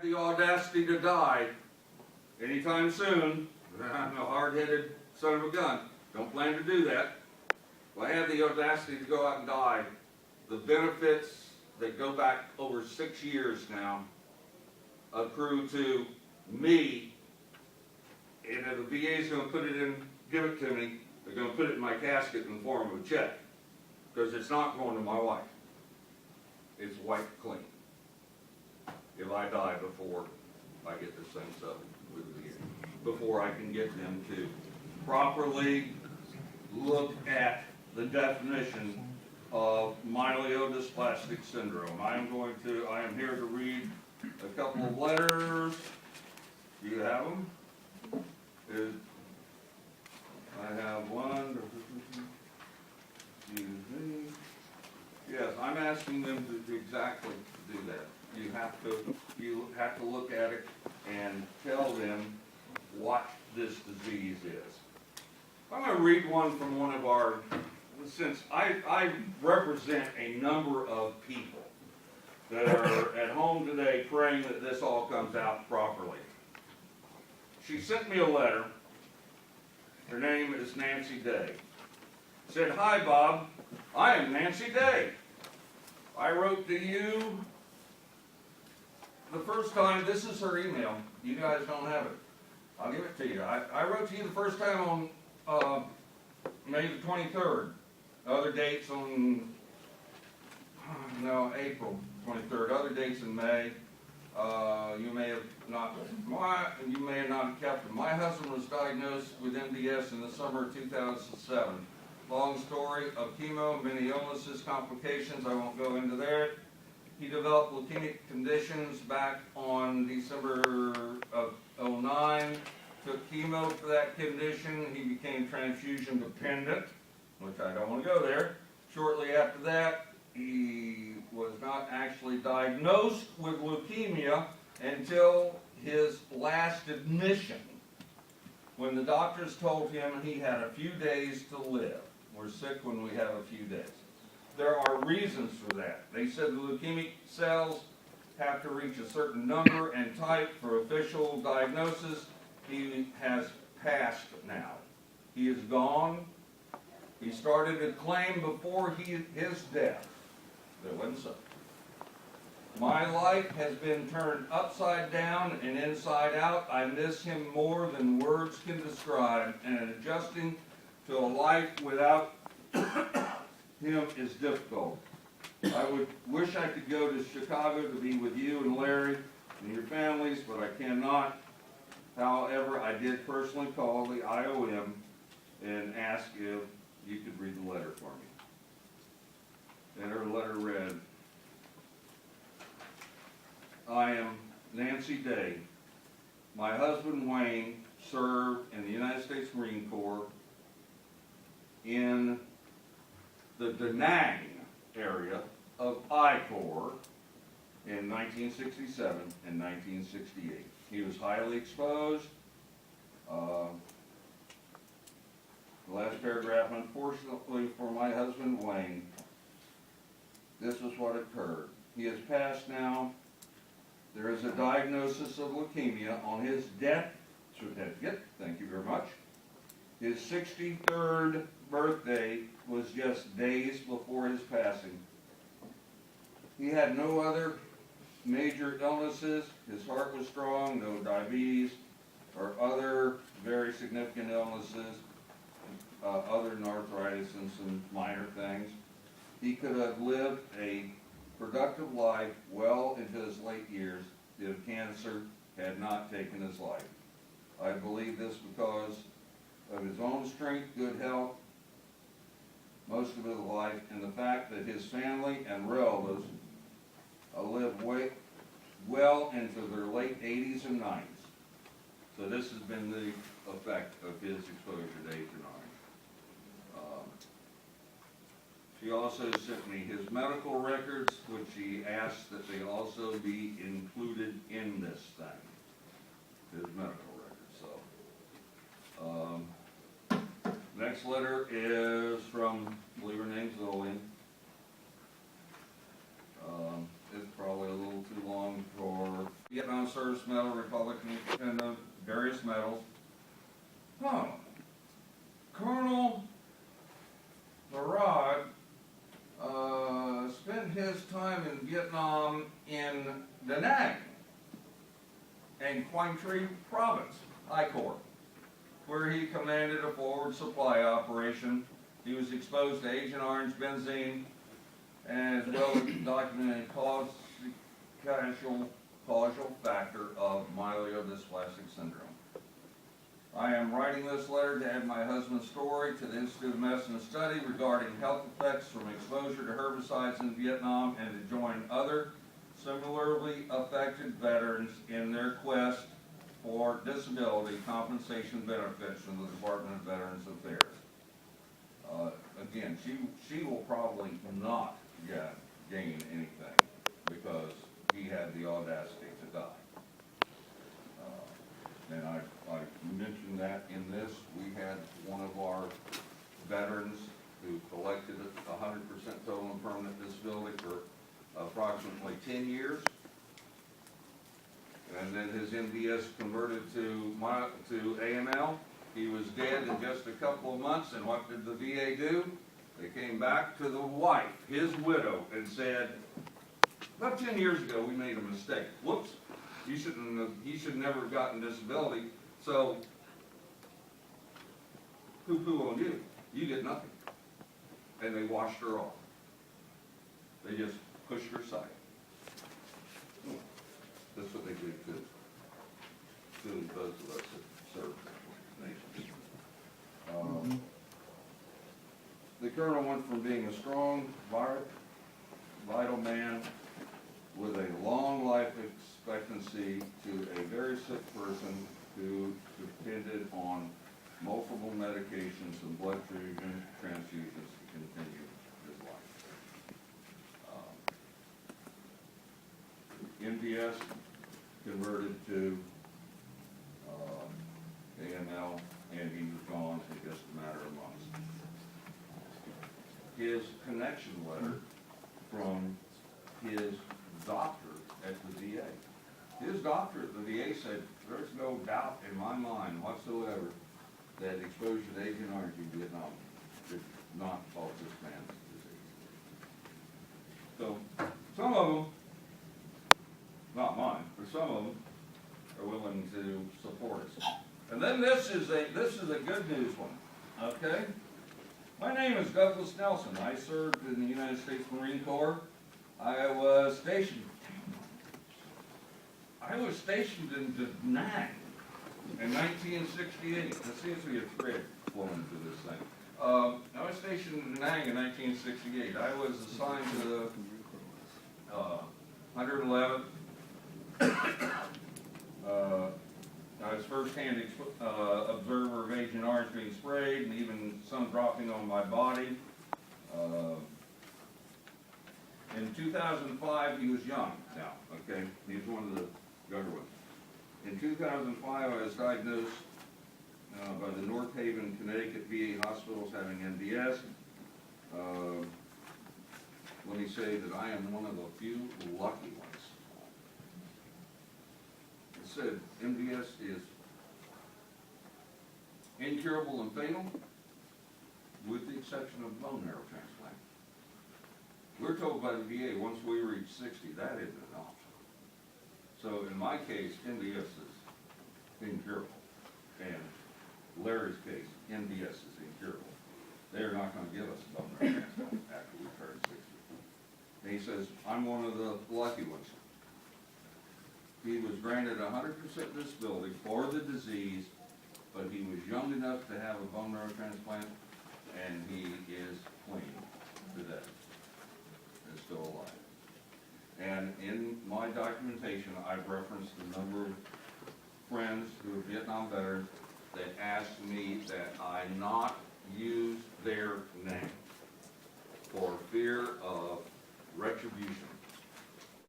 The audacity to die anytime soon. I'm a hard-headed son of a gun. Don't plan to do that. If I have the audacity to go out and die, the benefits that go back over 6 years now accrue to me, and if the VA is going to put it in, give it to me, they're going to put it in my casket in the form of a check, because it's not going to my wife. It's wiped clean if I die before I get this thing settled with the VA, before I can get them to properly look at the definition of Myelodysplastic Syndrome. I am here to read a couple of letters. Do you have them? I have one. Excuse me. Yes, I'm asking them to exactly do that. You have to look at it and tell them what this disease is. I'm going to read one from one of our, since I represent a number of people that are at home today praying that this all comes out properly. She sent me a letter. Her name is Nancy Day. Said, "Hi Bob, I am Nancy Day. I wrote to you the first time." This is her email. You guys don't have it. I'll give it to you. I wrote to you the first time on May the 23rd. Other dates on, April 23rd. Other dates in May. You may have not kept them. My husband was diagnosed with MDS in the summer of 2007. Long story of chemo, many illnesses, complications. I won't go into that. He developed leukemic conditions back on December of 2009. Took chemo for that condition. He became transfusion dependent, which I don't want to go there. Shortly after that, he was not actually diagnosed with leukemia until his last admission, when the doctors told him he had a few days to live. We're sick when we have a few days. There are reasons for that. They said the leukemic cells have to reach a certain number and type for official diagnosis. He has passed now. He is gone. He started a claim before his death. That wasn't so. My life has been turned upside down and inside out. I miss him more than words can describe, and adjusting to a life without him is difficult. I wish I could go to Chicago to be with you and Larry and your families, but I cannot. However, I did personally call the IOM and ask if you could read the letter for me. And her letter read, "I am Nancy Day. My husband Wayne served in the United States Marine Corps in the Da Nang area of I Corps in 1967 and 1968. He was highly exposed." The last paragraph, "Unfortunately for my husband Wayne, this is what occurred. He has passed now. There is a diagnosis of leukemia on his death certificate." Thank you very much. "His 63rd birthday was just days before his passing. He had no other major illnesses. His heart was strong, no diabetes or other very significant illnesses, other than arthritis and some minor things. He could have lived a productive life well into his late years if cancer had not taken his life. I believe this because of his own strength, good health, most of his life, and the fact that his family and relatives lived well into their late 80s and 90s. So this has been the effect of his exposure to H&I. She also sent me his medical records, which she asked that they also be included in this thing, his medical records. So, next letter is from, I believe her name's Lillian. It's probably a little too long for Vietnam Vietnam Service Medal, Republican, and the various medals. Colonel Barad spent his time in Vietnam in Da Nang and Quang Tri Province, I Corps, where he commanded a forward supply operation. He was exposed to Agent Orange benzene, as well as documented causal factor of myelodysplastic syndrome. I am writing this letter to add my husband's story to the Institute of Medicine study regarding health effects from exposure to herbicides in Vietnam, and to join other similarly affected veterans in their quest for disability compensation benefits from the Department of Veterans Affairs. Again, she will probably not gain anything because he had the audacity to die. And I mentioned that in this. We had one of our veterans who collected 100% total and permanent disability for approximately 10 years. And then his MDS converted to AML. He was dead in just a couple of months, and what did the VA do? They came back to the wife, his widow, and said, about 10 years ago we made a mistake. Whoops, he should never have gotten disability, so poo-poo on you. You get nothing. And they washed her off. They just pushed her aside. That's what they did to both of us that served the nation. The colonel went from being a strong, vital man with a long life expectancy to a very sick person who depended on multiple medications and blood transfusions to continue his life. MDS converted to AML, and he was gone in just a matter of months. His connection letter from his doctor at the VA. His doctor at the VA said, there's no doubt in my mind whatsoever that exposure to Agent Orange in Vietnam did not cause this man's disease. So some of them, not mine, but some of them are willing to support us. And then this is a good news one, okay? My name is Douglas Nelson. I served in the United States Marine Corps. I was stationed in Da Nang in 1968. There seems to be a thread flowing through this thing. I was stationed in Da Nang in 1968. I was assigned to the 111th. I was first-hand observer of Agent Orange being sprayed, and even some dropping on my body. In 2005, he was young now, okay? He was one of the younger ones. In 2005, I was diagnosed by the North Haven, Connecticut VA hospitals having MDS. Let me say that I am one of the few lucky ones. It said MDS is incurable and fatal, with the exception of bone marrow transplant. We're told by the VA once we reach 60, that isn't an option. So in my case, MDS is incurable. And Larry's case, MDS is incurable. They're not going to give us a bone marrow transplant after we turn 60. And he says, I'm one of the lucky ones. He was granted 100% disability for the disease, but he was young enough to have a bone marrow transplant, and he is clean today. Is still alive. And in my documentation, I've referenced a number of friends who are Vietnam veterans that asked me that I not use their name for fear of retribution.